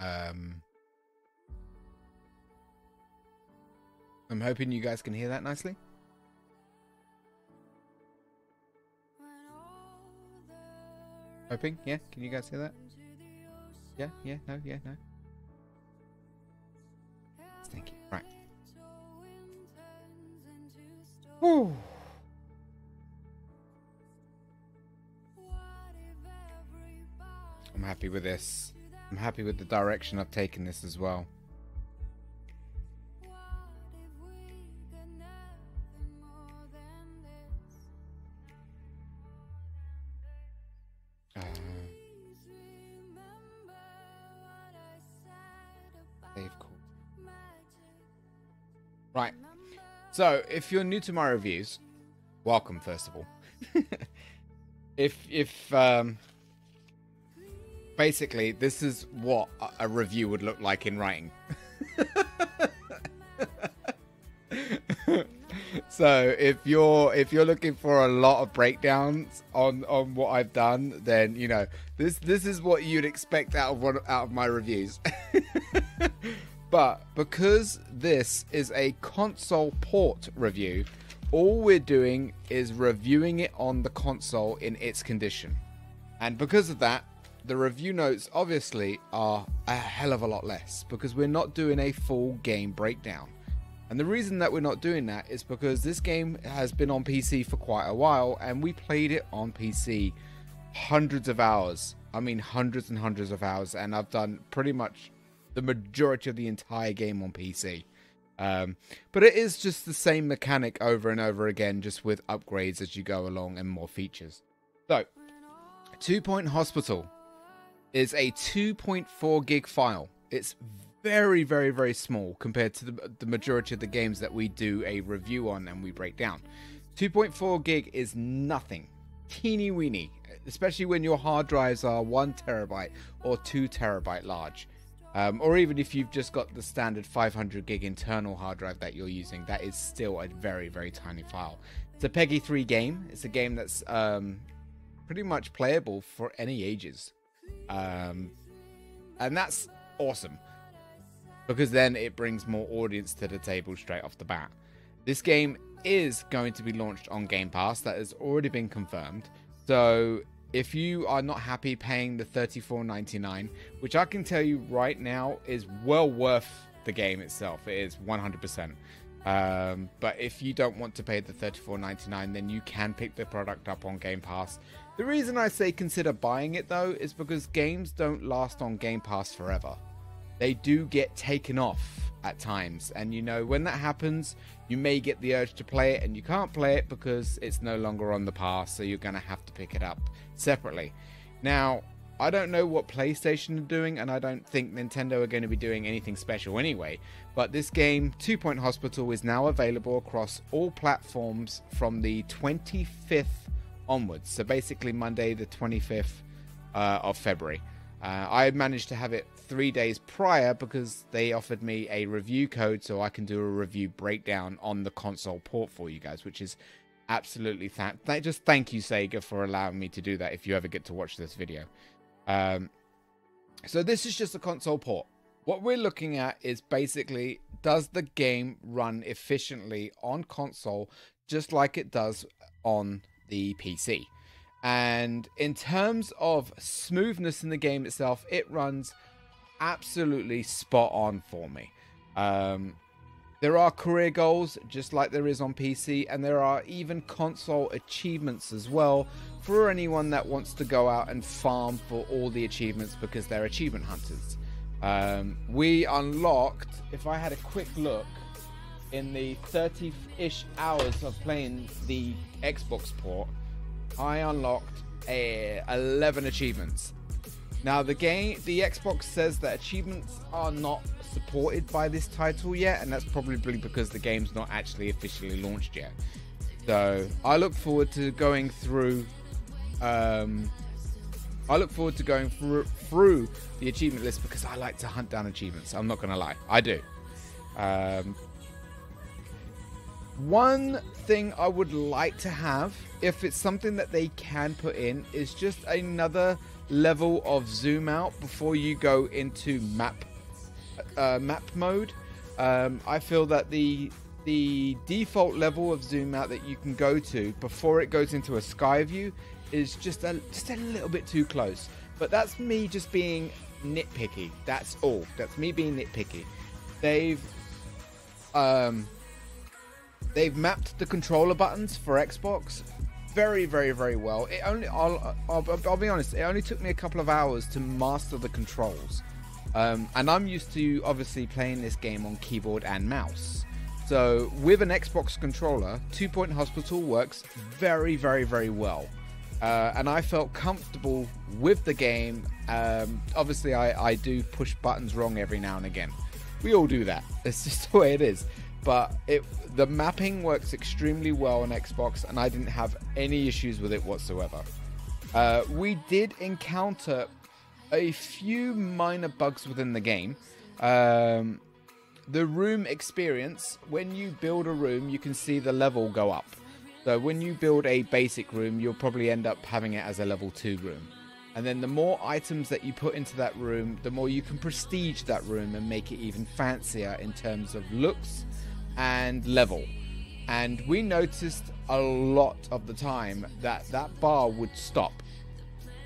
I'm hoping you guys can hear that nicely. Hoping, yeah. Can you guys hear that? Yeah, no. Thank you. Right. Woo. I'm happy with this. I'm happy with the direction I've taken this as well. Save call. Right. So, if you're new to my reviews, welcome first of all. if basically this is what a review would look like in writing. So if you're looking for a lot of breakdowns on what I've done, then you know this is what you'd expect out of my reviews. But because this is a console port review, all we're doing is reviewing it on the console in its condition. And because of that, the review notes obviously are a hell of a lot less because we're not doing a full game breakdown. And the reason that we're not doing that is because this game has been on PC for quite a while and we played it on PC hundreds of hours. I mean hundreds and hundreds of hours, and I've done pretty much the majority of the entire game on PC. But it is just the same mechanic over and over again, just with upgrades as you go along and more features. So, 2 Point Hospital is a 2.4 gig file. It's very, very, very small compared to the majority of the games that we do a review on and we break down. 2.4 gig is nothing. Teeny weeny, especially when your hard drives are 1 terabyte or 2 terabyte large. Or even if you've just got the standard 500 gig internal hard drive that you're using, that is still a very, very tiny file. It's a PEGI 3 game. It's a game that's pretty much playable for any ages. And that's awesome, because then it brings more audience to the table straight off the bat. This game is going to be launched on Game Pass. That has already been confirmed. So if you are not happy paying the $34.99, which I can tell you right now is well worth the game itself, it is 100%. But if you don't want to pay the $34.99, then you can pick the product up on Game Pass. The reason I say consider buying it though is because games don't last on Game Pass forever. They do get taken off at times, and you know when that happens, you may get the urge to play it and you can't play it because it's no longer on the pass, so you're gonna have to pick it up separately. Now, I don't know what PlayStation are doing, and I don't think Nintendo are going to be doing anything special anyway, but this game, 2 Point Hospital, is now available across all platforms from the 25th onwards, so basically Monday the 25th of February. I managed to have it 3 days prior because they offered me a review code so I can do a review breakdown on the console port for you guys, which is absolutely just thank you, Sega, for allowing me to do that if you ever get to watch this video. So this is just a console port. What we're looking at is basically, does the game run efficiently on console just like it does on the PC? And in terms of smoothness in the game itself, it runs absolutely spot on for me. There are career goals just like there is on PC, and there are even console achievements as well for anyone that wants to go out and farm for all the achievements because they're achievement hunters. We unlocked, if I had a quick look, in the 30-ish hours of playing the Xbox port, I unlocked 11 achievements. Now the Xbox says that achievements are not supported by this title yet, and that's probably because the game's not actually officially launched yet. So I look forward to going through through the achievement list because I like to hunt down achievements. I'm not gonna lie, I do. One thing I would like to have, if it's something that they can put in, is just another level of zoom out before you go into map mode. I feel that the default level of zoom out that you can go to before it goes into a sky view is just a little bit too close. But that's me just being nitpicky. That's all. That's me being nitpicky. They've mapped the controller buttons for Xbox very, very, very well. It only, I'll be honest, it only took me a couple of hours to master the controls. And I'm used to obviously playing this game on keyboard and mouse. So with an Xbox controller, 2 Point Hospital works very, very, very well. And I felt comfortable with the game. Obviously, I do push buttons wrong every now and again. We all do that. It's just the way it is. But the mapping works extremely well on Xbox, and I didn't have any issues with it whatsoever. We did encounter a few minor bugs within the game. The room experience, when you build a room, you can see the level go up. So when you build a basic room, you'll probably end up having it as a level 2 room. And then the more items that you put into that room, the more you can prestige that room and make it even fancier in terms of looks and level. And we noticed a lot of the time that that bar would stop.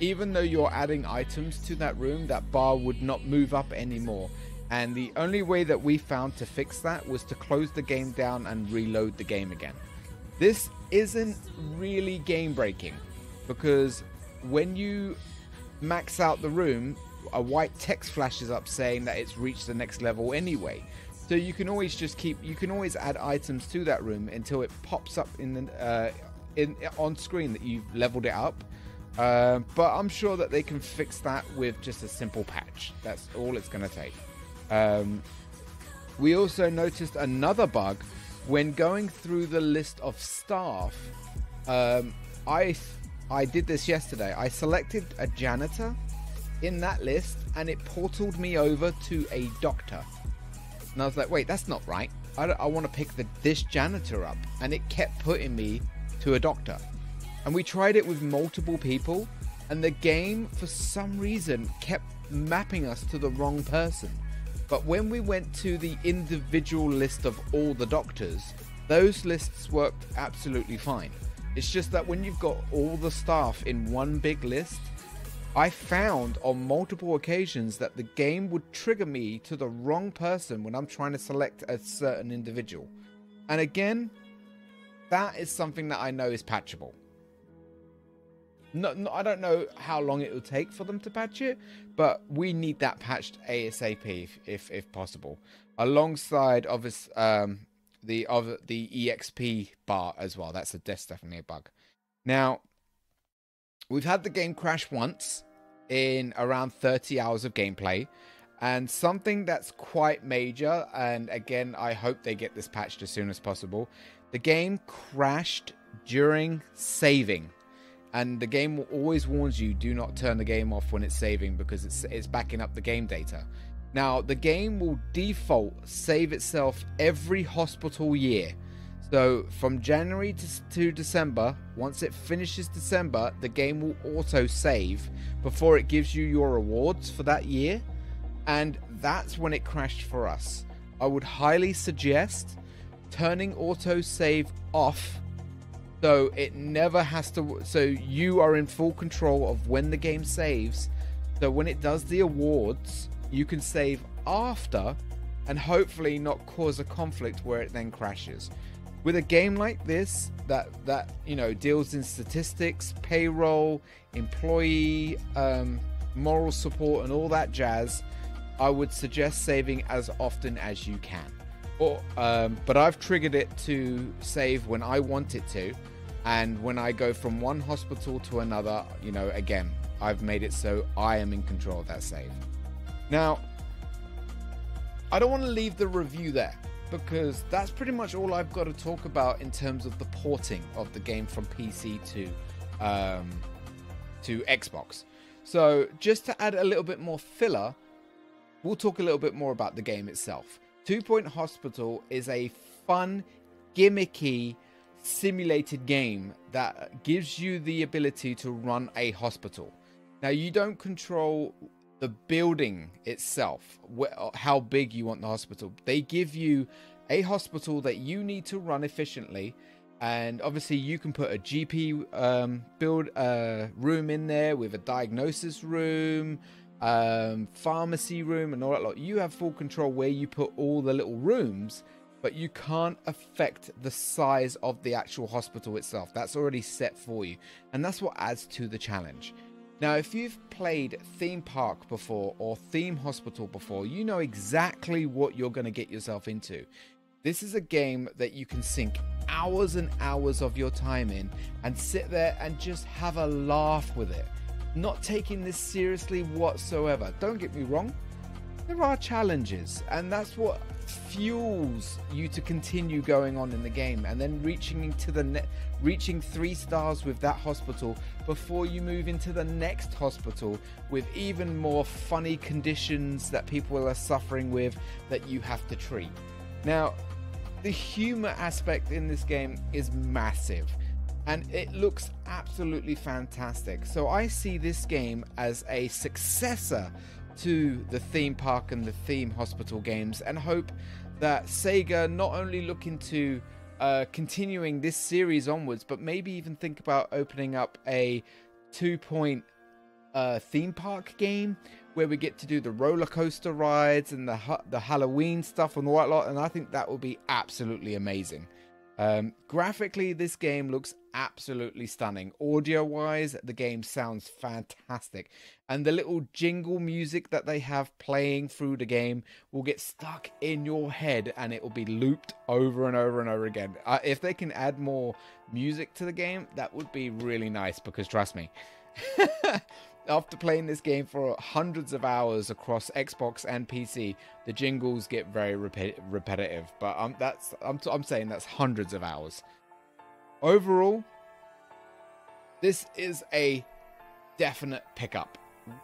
Even though you're adding items to that room, that bar would not move up anymore. And the only way that we found to fix that was to close the game down and reload the game again. This isn't really game breaking, because when you max out the room, a white text flashes up saying that it's reached the next level anyway. So you can always you can always add items to that room until it pops up on screen that you've leveled it up. But I'm sure that they can fix that with just a simple patch. That's all it's going to take. We also noticed another bug when going through the list of staff. I did this yesterday. I selected a janitor in that list, and it portaled me over to a doctor. And I was like, wait, that's not right. I want to pick this janitor up, and it kept putting me to a doctor. And we tried it with multiple people, and the game for some reason kept mapping us to the wrong person. But when we went to the individual list of all the doctors, those lists worked absolutely fine. It's just that when you've got all the staff in one big list, I found on multiple occasions that the game would trigger me to the wrong person when I'm trying to select a certain individual. And again, that is something that I know is patchable. I don't know how long it will take for them to patch it, but we need that patched ASAP if possible, alongside the EXP bar as well. That's definitely a bug. Now, we've had the game crash once in around 30 hours of gameplay, and something that's quite major, and again, I hope they get this patched as soon as possible. The game crashed during saving. And the game always warns you, do not turn the game off when it's saving, because it's backing up the game data. Now, the game will default save itself every hospital year. So from January to December, once it finishes December, the game will auto save before it gives you your rewards for that year. And that's when it crashed for us. I would highly suggest turning auto save off, so it never has to, so you are in full control of when the game saves. So when it does the awards, you can save after and hopefully not cause a conflict where it then crashes. With a game like this that you know, deals in statistics, payroll, employee, moral support and all that jazz, I would suggest saving as often as you can. But I've triggered it to save when I want it to. And when I go from one hospital to another, you know, again, I've made it so I am in control of that save. Now, I don't want to leave the review there, because that's pretty much all I've got to talk about in terms of the porting of the game from PC to Xbox. So just to add a little bit more filler, we'll talk a little bit more about the game itself. 2 Point Hospital is a fun, gimmicky, simulated game that gives you the ability to run a hospital. Now, you don't control the building itself, how big you want the hospital. They give you a hospital that you need to run efficiently. And obviously you can put a GP build room in there with a diagnosis room, pharmacy room and all that lot. You have full control where you put all the little rooms, but you can't affect the size of the actual hospital itself. That's already set for you. And that's what adds to the challenge. Now, if you've played Theme Park before or Theme Hospital before, you know exactly what you're going to get yourself into. This is a game that you can sink hours and hours of your time in and sit there and just have a laugh with it. Not taking this seriously whatsoever. Don't get me wrong, there are challenges, and that's what fuels you to continue going on in the game, and then reaching 3 stars with that hospital before you move into the next hospital with even more funny conditions that people are suffering with that you have to treat. Now, the humor aspect in this game is massive, and it looks absolutely fantastic. So I see this game as a successor to the Theme Park and the Theme Hospital games, and hope that Sega not only look into continuing this series onwards, but maybe even think about opening up a 2-point theme park game where we get to do the roller coaster rides and the Halloween stuff and all that lot, and I think that would be absolutely amazing. Graphically, this game looks absolutely stunning. Audio wise, the game sounds fantastic, and the little jingle music that they have playing through the game will get stuck in your head, and it will be looped over and over and over again. If they can add more music to the game, that would be really nice, because trust me, after playing this game for hundreds of hours across Xbox and PC, the jingles get very repetitive. But I'm saying that's hundreds of hours. Overall, this is a definite pickup.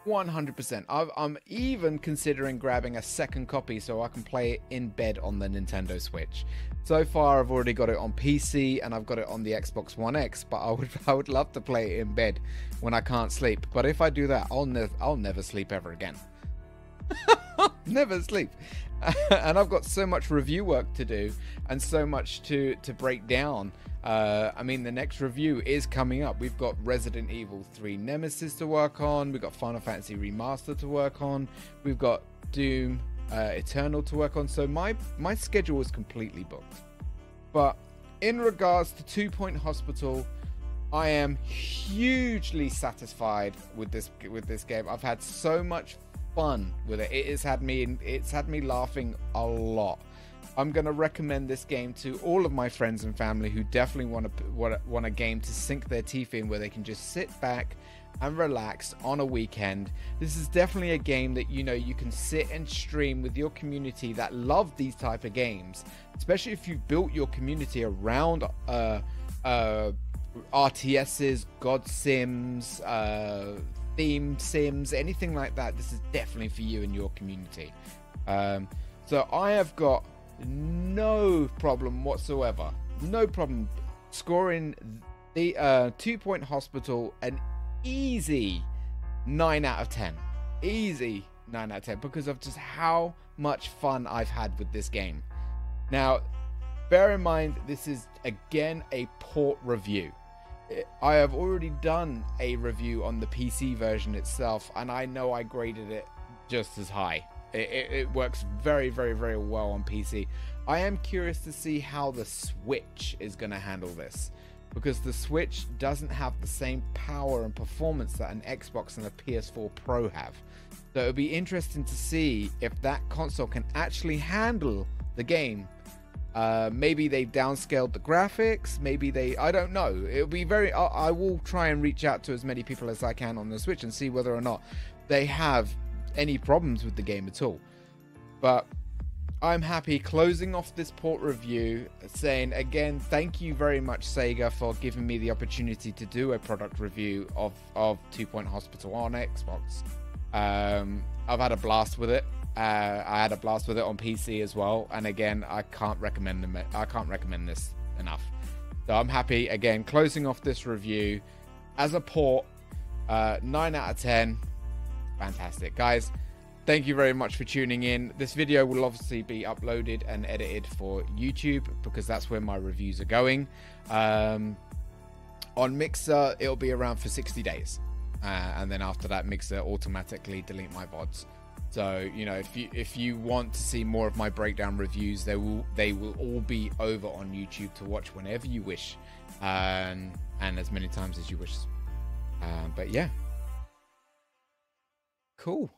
100%. I'm even considering grabbing a second copy so I can play it in bed on the Nintendo Switch. So far, I've already got it on PC and I've got it on the Xbox One X, but I would love to play it in bed when I can't sleep. But if I do that, I'll never sleep ever again. Never sleep. And I've got so much review work to do and so much to break down. I mean, the next review is coming up. We've got Resident Evil 3 Nemesis to work on. We've got Final Fantasy Remastered to work on. We've got Doom Eternal to work on. So my schedule is completely booked. But in regards to 2-Point Hospital, I am hugely satisfied with this game. I've had so much fun with it. It's had me laughing a lot. I'm going to recommend this game to all of my friends and family who definitely want a game to sink their teeth in, where they can just sit back and relax on a weekend. This is definitely a game that you can sit and stream with your community that love these type of games, especially if you've built your community around RTSs, God Sims, theme sims, anything like that. This is definitely for you and your community. So I have got no problem whatsoever, no problem scoring the 2-Point Hospital an easy 9 out of 10. Easy 9 out of 10, because of just how much fun I've had with this game. Now, bear in mind, this is again a port review. I have already done a review on the PC version itself, and I know I graded it just as high. It works very, very, very well on PC. I am curious to see how the Switch is going to handle this, because the Switch doesn't have the same power and performance that an Xbox and a PS4 Pro have. So it'll be interesting to see if that console can actually handle the game. Maybe they've downscaled the graphics, I don't know. It'll be I will try and reach out to as many people as I can on the Switch and see whether or not they have any problems with the game at all. But I'm happy closing off this port review, saying again, thank you very much, Sega, for giving me the opportunity to do a product review of 2-Point Hospital on Xbox. I've had a blast with it. I had a blast with it on PC as well, and again, I can't recommend this enough. So I'm happy again closing off this review as a port 9 out of 10. Fantastic, guys. Thank you very much for tuning in. This video will obviously be uploaded and edited for YouTube because that's where my reviews are going. On Mixer, it'll be around for 60 days. And then after that, Mixer automatically delete my VODs. So, you know, if you want to see more of my breakdown reviews, they will all be over on YouTube to watch whenever you wish, and as many times as you wish. But yeah, cool.